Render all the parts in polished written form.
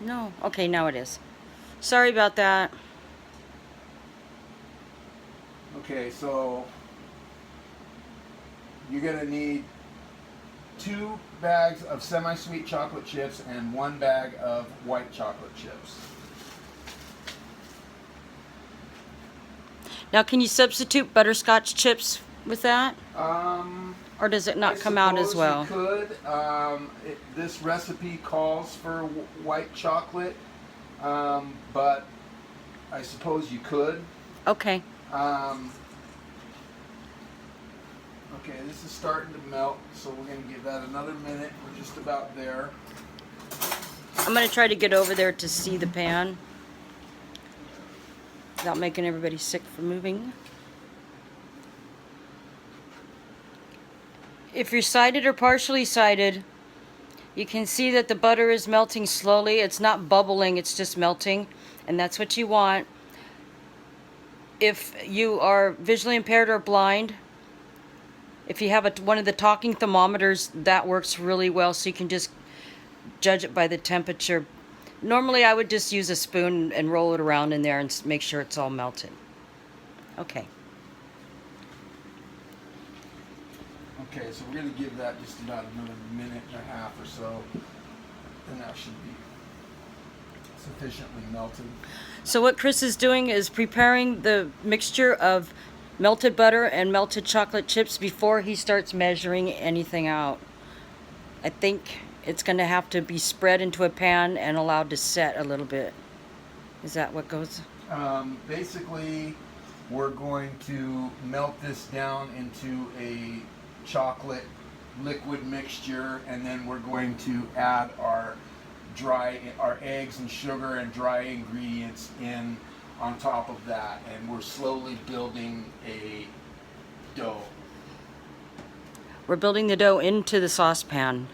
No. Okay, now it is. Sorry about that. Okay, so you're gonna need 2 bags of semi-sweet chocolate chips and 1 bag of white chocolate chips. Now, can you substitute butterscotch chips with that? Um, Or does it I not come out as suppose you well? could. This recipe calls for white chocolate, but I suppose you could. Okay. Um, okay, this is starting to melt, so we're going to give that another minute. We're just about there. I'm going to try to get over there to see the pan without making everybody sick from moving. If you're sighted or partially sighted, you can see that the butter is melting slowly. It's not bubbling, it's just melting, and that's what you want. If you are visually impaired or blind, if you have one of the talking thermometers, that works really well, so you can just judge it by the temperature. Normally I would just use a spoon and roll it around in there and make sure it's all melted. Okay. Okay, so we're going to give that just about another minute and a half or so, and that should be sufficiently melted. So what Chris is doing is preparing the mixture of melted butter and melted chocolate chips before he starts measuring anything out. I think it's going to have to be spread into a pan and allowed to set a little bit. Is that what goes? Basically, we're going to melt this down into a chocolate liquid mixture, and then we're going to add our eggs and sugar and dry ingredients in on top of that, and we're slowly building a dough. We're building the dough into the saucepan.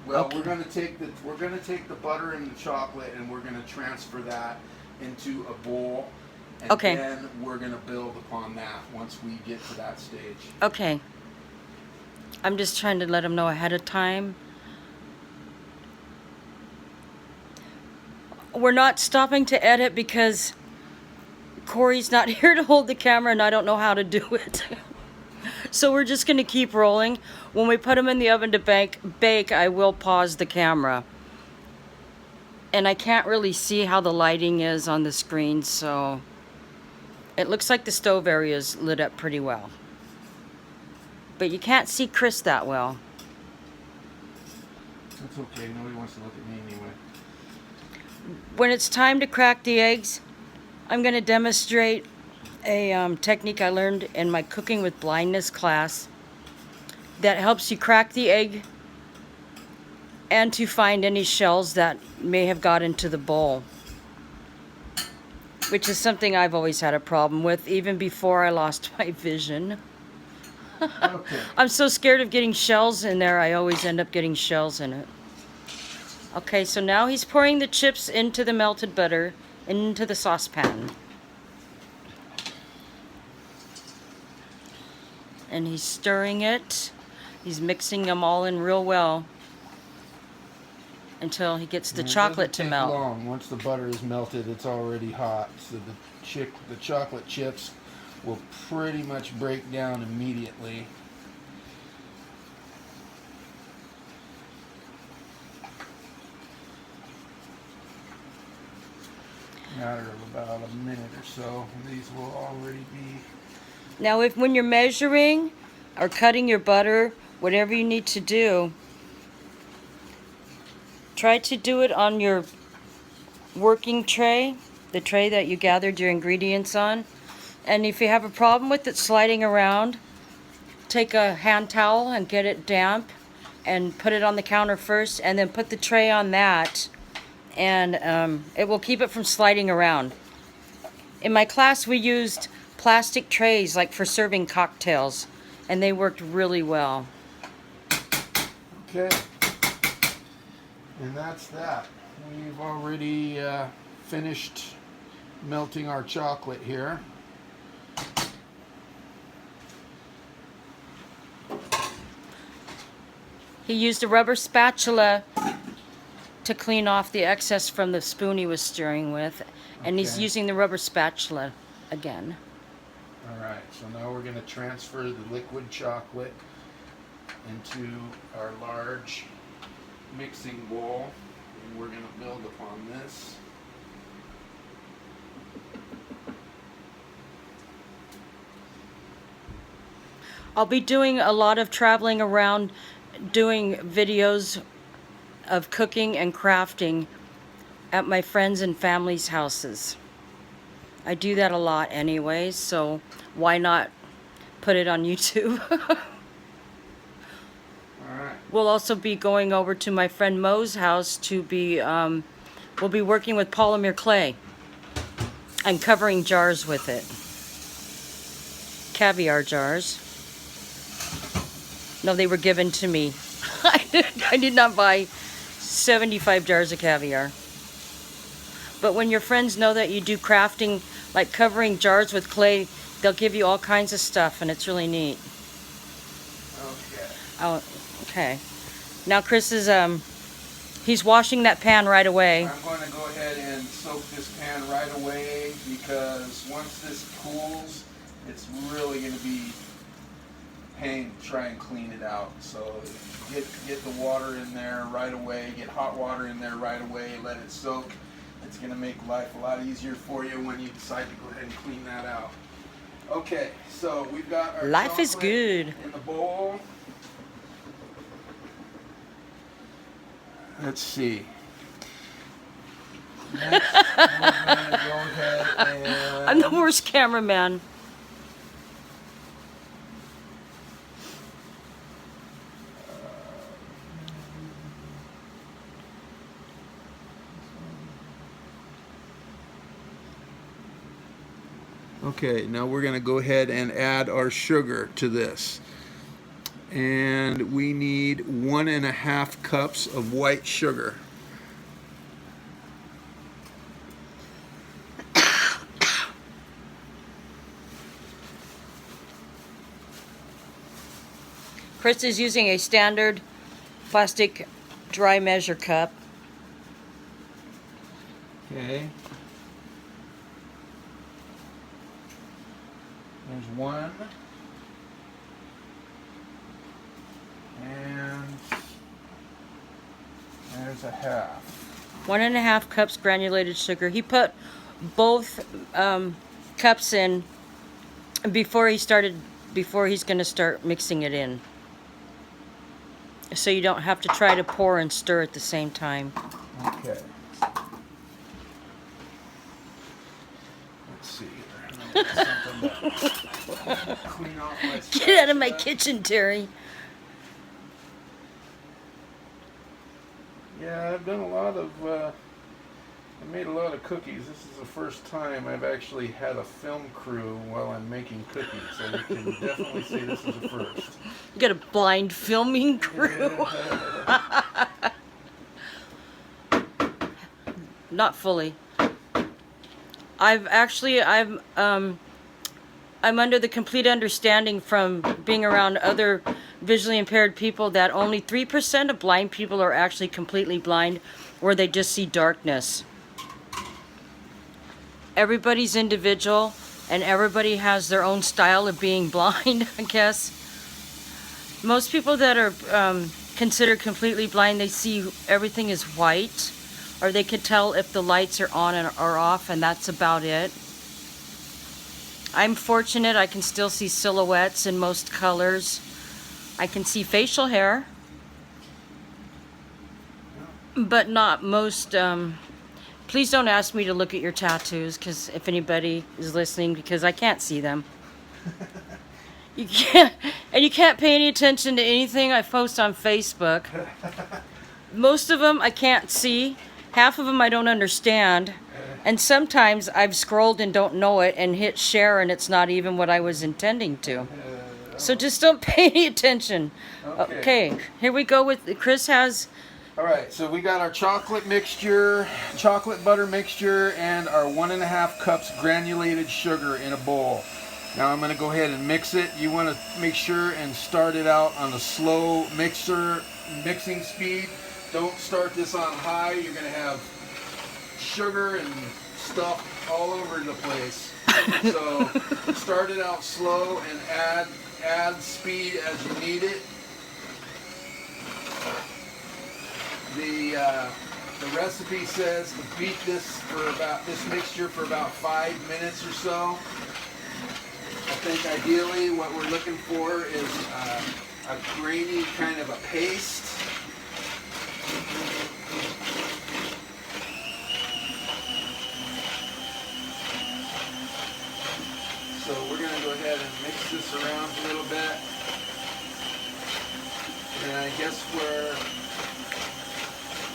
Well, Okay. we're going to take the butter and the chocolate, and we're going to transfer that into a bowl, and Okay. then we're going to build upon that once we get to that stage. Okay. I'm just trying to let him know ahead of time. We're not stopping to edit because Corey's not here to hold the camera and I don't know how to do it. So we're just going to keep rolling. When we put them in the oven to bake, I will pause the camera. And I can't really see how the lighting is on the screen, so it looks like the stove area is lit up pretty well. But you can't see Chris that well. It's okay. Nobody wants to look at me anyway. When it's time to crack the eggs, I'm going to demonstrate a technique I learned in my cooking with blindness class that helps you crack the egg and to find any shells that may have got into the bowl, which is something I've always had a problem with even before I lost my vision. Okay. I'm so scared of getting shells in there, I always end up getting shells in it. Okay, so now he's pouring the chips into the melted butter, into the saucepan. And he's stirring it. He's mixing them all in real well until he gets the And chocolate to it doesn't take melt. long. Once the butter is melted, it's already hot, so the chocolate chips will pretty much break down immediately. Matter of about a minute or so, these will already be. Now, when you're measuring or cutting your butter, whatever you need to do, try to do it on your working tray, the tray that you gathered your ingredients on. And if you have a problem with it sliding around, take a hand towel and get it damp and put it on the counter first, and then put the tray on that, and it will keep it from sliding around. In my class, we used plastic trays like for serving cocktails, and they worked really well. Okay. And that's that. We've already finished melting our chocolate here. He used a rubber spatula to clean off the excess from the spoon he was stirring with, and he's Okay. using the rubber spatula again. Alright, so now we're going to transfer the liquid chocolate into our large mixing bowl, and we're going to build upon this. I'll be doing a lot of traveling around doing videos of cooking and crafting at my friends and family's houses. I do that a lot anyways, so why not put it on YouTube? Alright. We'll also be going over to my friend Mo's house to be, we'll be working with polymer clay and covering jars with it. Caviar jars. No, they were given to me. I did not buy 75 jars of caviar. But when your friends know that you do crafting, like covering jars with clay, they'll give you all kinds of stuff, and it's really neat. Okay. Oh, okay. Now Chris is, he's washing that pan right away. I'm going to go ahead and soak this pan right away, because once this cools, it's really going to be pain to try and clean it out. So get the water in there right away, get hot water in there right away, let it soak. It's going to make life a lot easier for you when you decide to go ahead and clean that out. Okay, so we've got our Life is chocolate good. in the bowl. Let's see. Next, we're going to go ahead and... I'm the worst cameraman. Okay, now we're going to go ahead and add our sugar to this. And we need 1.5 cups of white sugar. Chris is using a standard plastic dry measure cup. Okay. There's one. And there's a half. 1.5 cups granulated sugar. He put both cups in before he's going to start mixing it in. So you don't have to try to pour and stir at the same time. Okay. Let's see here. I'm gonna get something to clean off my Get out of my spatula. kitchen, Terry. Yeah, I've done a lot of, I made a lot of cookies. This is the first time I've actually had a film crew while I'm making cookies, so you can definitely say this is a first. You got a blind filming crew. Not fully. I'm under the complete understanding from being around other visually impaired people that only 3% of blind people are actually completely blind, where they just see darkness. Everybody's individual, and everybody has their own style of being blind, I guess. Most people that are considered completely blind, they see everything is white, or they can tell if the lights are on or off, and that's about it. I'm fortunate I can still see silhouettes in most colors. I can see facial hair, but not most. Please don't ask me to look at your tattoos, because if anybody is listening, because I can't see them. You can't, and you can't pay any attention to anything I post on Facebook. Most of them I can't see. Half of them I don't understand. And sometimes I've scrolled and don't know it and hit share, and it's not even what I was intending to. So just don't pay any attention. Okay, here we go with, Chris has... Alright, so we got our chocolate mixture, chocolate butter mixture, and our 1.5 cups granulated sugar in a bowl. Now I'm going to go ahead and mix it. You want to make sure and start it out on a slow mixing speed, don't start this on high. You're going to have sugar and stuff all over the place. So start it out slow and add speed as you need it. The recipe says to beat this mixture for about 5 minutes or so. I think ideally what we're looking for is a grainy kind of a paste. So we're going to go ahead and mix this around a little bit. And I guess we're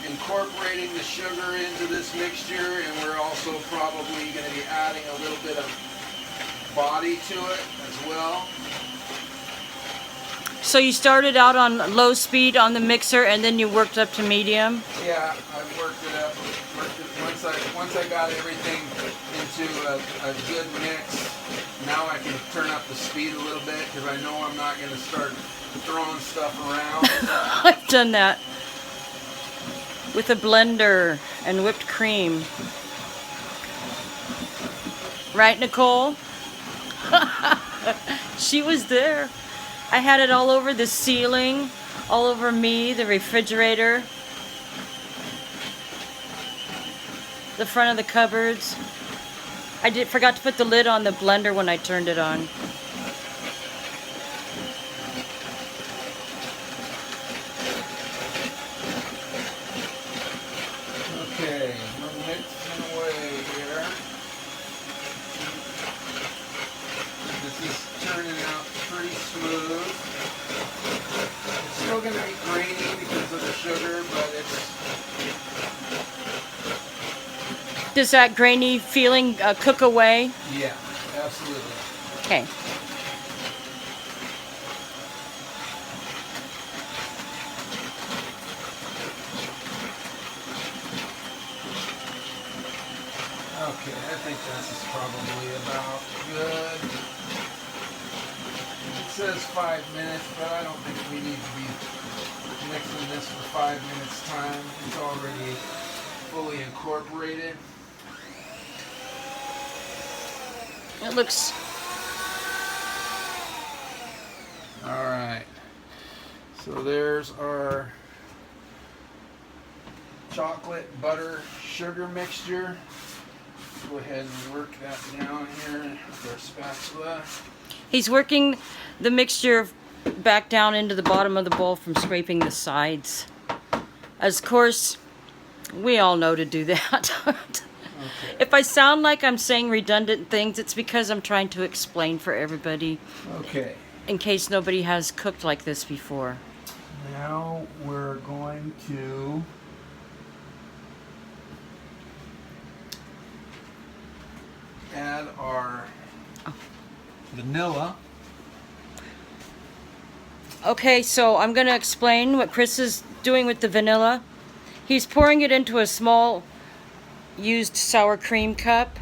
incorporating the sugar into this mixture, and we're also probably going to be adding a little bit of body to it as well. So you started out on low speed on the mixer, and then you worked up to medium? Yeah, I worked it up. Once I got everything into a good mix, now I can turn up the speed a little bit, because I know I'm not going to start throwing stuff around. I've done that with a blender and whipped cream. Right, Nicole? She was there. I had it all over the ceiling, all over me, the refrigerator, the front of the cupboards. I forgot to put the lid on the blender when I turned it on. Okay, we're mixing away here. This is turning out pretty smooth. It's still going to be grainy because of the sugar, but it's... Does that grainy feeling cook away? Yeah, absolutely. Okay. Okay, I think this is probably about good. It says 5 minutes, but I don't think we need to be mixing this for 5 minutes time. It's already fully incorporated. It looks... Alright, so there's our chocolate butter sugar mixture. Go ahead and work that down here with our spatula. He's working the mixture back down into the bottom of the bowl from scraping the sides. As of course, we all know to do that. Okay. If I sound like I'm saying redundant things, it's because I'm trying to explain for everybody Okay. in case nobody has cooked like this before. Now we're going to add our vanilla. Okay, so I'm going to explain what Chris is doing with the vanilla. He's pouring it into a small used sour cream cup.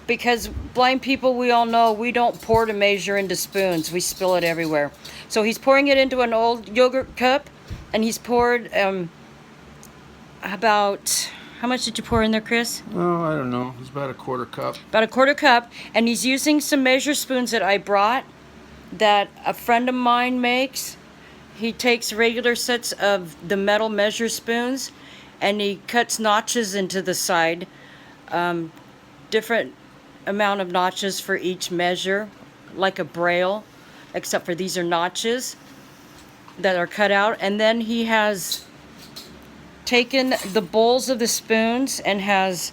Because blind people, we all know, we don't pour to measure into spoons. We spill it everywhere. So he's pouring it into an old yogurt cup, and he's poured about... How much did you pour in there, Chris? Oh, I don't know. It's about a quarter cup. About a quarter cup. And he's using some measure spoons that I brought that a friend of mine makes. He takes regular sets of the metal measure spoons and he cuts notches into the side. Different amount of notches for each measure, like a braille, except for these are notches that are cut out. And then he has taken the bowls of the spoons and has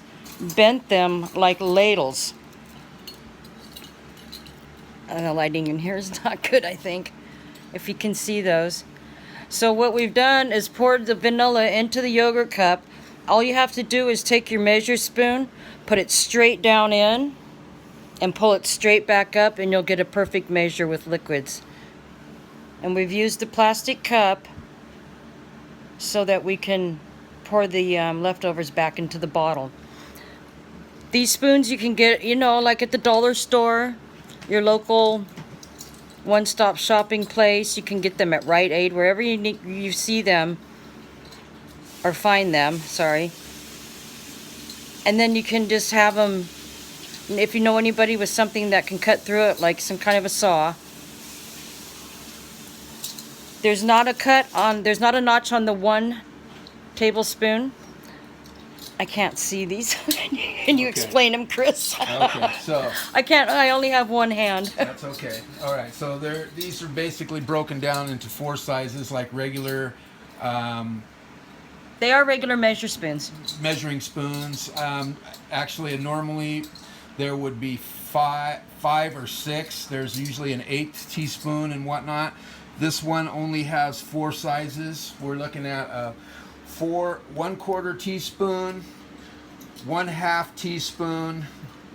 bent them like ladles. The lighting in here is not good, I think, if you can see those. So what we've done is poured the vanilla into the yogurt cup. All you have to do is take your measure spoon, put it straight down in, and pull it straight back up, and you'll get a perfect measure with liquids. And we've used the plastic cup so that we can pour the leftovers back into the bottle. These spoons you can get, you know, like at the dollar store, your local one-stop shopping place. You can get them at Rite Aid, wherever you see them or find them, sorry. And then you can just have them, if you know anybody with something that can cut through it, like some kind of a saw. There's not a notch on the 1 tablespoon. I can't see these. Can you explain them, Chris? Okay, so I only have one hand. that's okay. All right, so these are basically broken down into 4 sizes, like regular They are regular measure spoons. measuring spoons. Actually, normally there would be five or 6. There's usually an 1/8 teaspoon and whatnot. This one only has 4 sizes. We're looking at a 1/4 teaspoon, 1/2 teaspoon,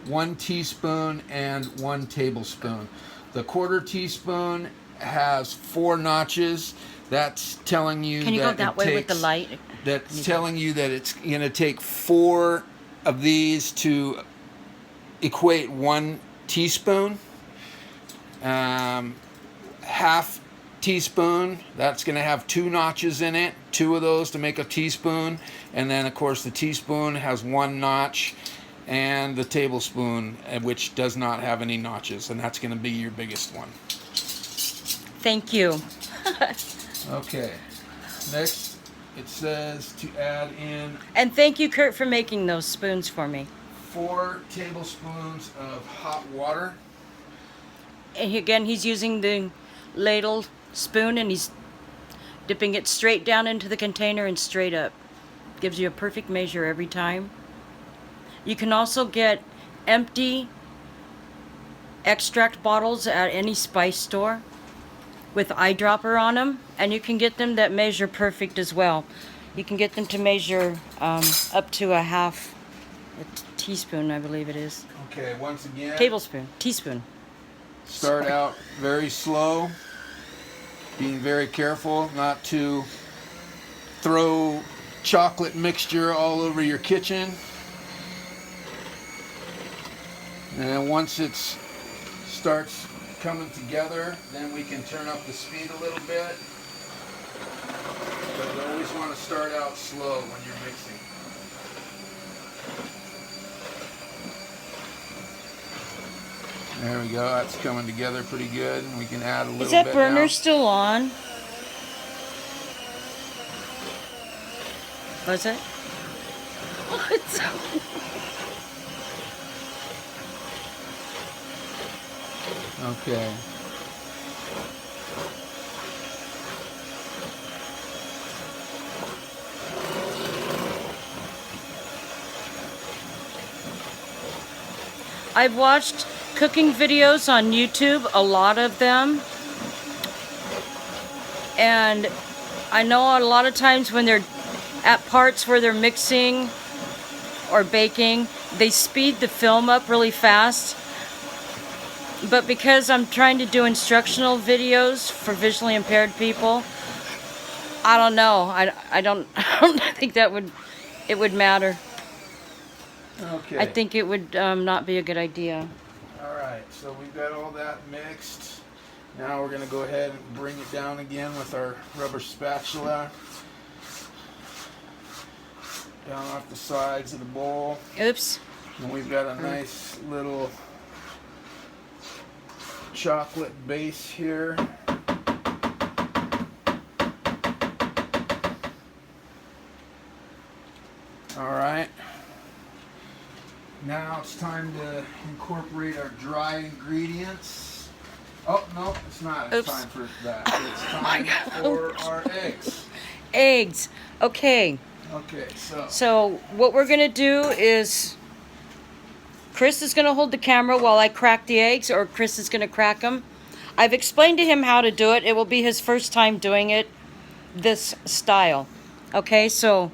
1 teaspoon, and 1 tablespoon. The 1/4 teaspoon has 4 notches. That's telling you Can you that go that way with the light? That's telling you that it's going to take 4 of these to equate 1 teaspoon. 1/2 teaspoon, that's going to have 2 notches in it, 2 of those to make a teaspoon. And then, of course, the teaspoon has 1 notch, and the tablespoon, which does not have any notches, and that's going to be your biggest one. Thank you. Okay, next it says to add in And thank you, Kurt, for making those spoons for me. 4 tablespoons of hot water. And again, he's using the ladle spoon and he's dipping it straight down into the container and straight up. Gives you a perfect measure every time. You can also get empty extract bottles at any spice store with eyedropper on them, and you can get them that measure perfect as well. You can get them to measure up to a teaspoon, I believe it is. Okay, once again, Teaspoon. start out very slow, being very careful not to throw chocolate mixture all over your kitchen. And then once it starts coming together, then we can turn up the speed a little bit. But you always want to start out slow when you're mixing. There we go, that's coming together pretty good. We can add a little bit. Is that burner now. still on? Was it? It's Okay. I've watched cooking videos on YouTube, a lot of them. And I know a lot of times when they're at parts where they're mixing or baking, they speed the film up really fast. But because I'm trying to do instructional videos for visually impaired people, I don't know. I don't think it would matter. Okay. I think it would not be a good idea. Alright, so we've got all that mixed. Now we're going to go ahead and bring it down again with our rubber spatula. Down off the sides of the bowl. Oops. And we've got a nice little chocolate base here. Alright. Now it's time to incorporate our dry ingredients. Oh, no, it's not. It's Oops. time for that. It's time for our eggs. Eggs. Okay. Okay, So what we're going to do is Chris is going to hold the camera while I crack the eggs, or Chris is going to crack them. I've explained to him how to do it. It will be his first time doing it this style. Okay, so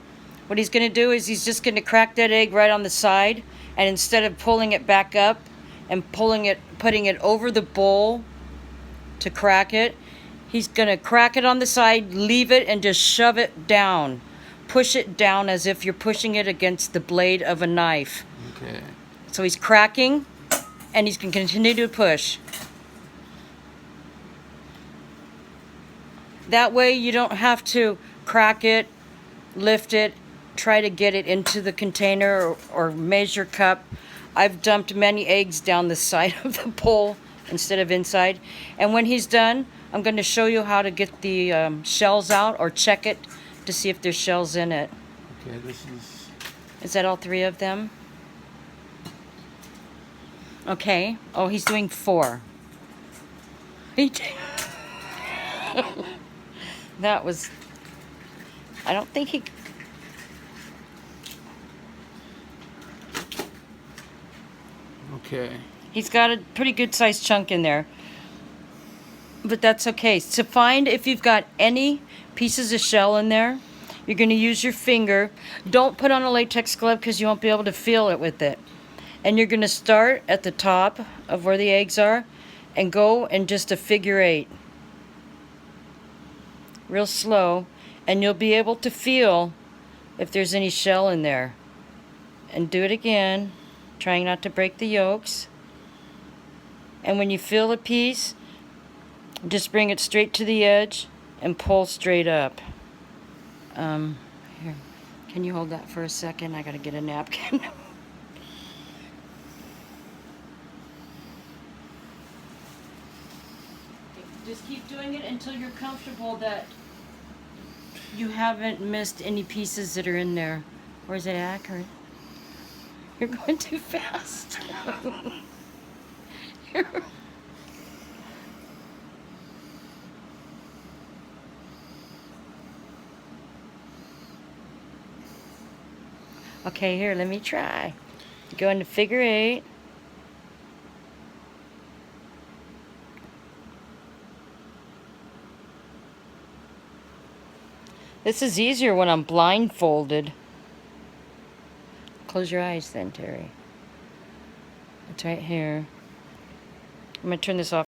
what he's going to do is he's just going to crack that egg right on the side, and instead of pulling it back up and putting it over the bowl to crack it, he's going to crack it on the side, leave it, and just shove it down. Push it down as if you're pushing it against the blade of a knife. Okay. So he's cracking, and he's going to continue to push. That way you don't have to crack it, lift it, try to get it into the container or measure cup. I've dumped many eggs down the side of the bowl instead of inside. And when he's done, I'm going to show you how to get the shells out or check it to see if there's shells in it. Okay, this is... Is that all 3 of them? Okay. Oh, he's doing 4. That was... I don't think he... Okay. He's got a pretty good sized chunk in there. But that's okay. To find if you've got any pieces of shell in there, you're going to use your finger. Don't put on a latex glove because you won't be able to feel it with it. And you're going to start at the top of where the eggs are and go in just a figure 8. Real slow. And you'll be able to feel if there's any shell in there. And do it again, trying not to break the yolks. And when you feel a piece, just bring it straight to the edge and pull straight up. Here, can you hold that for a second? I gotta get a napkin. Just keep doing it until you're comfortable that you haven't missed any pieces that are in there. Or is it accurate? You're going too fast. Okay, here, let me try. Go into figure 8. This is easier when I'm blindfolded. Close your eyes then, Terry. It's right here. I'm going to turn this off.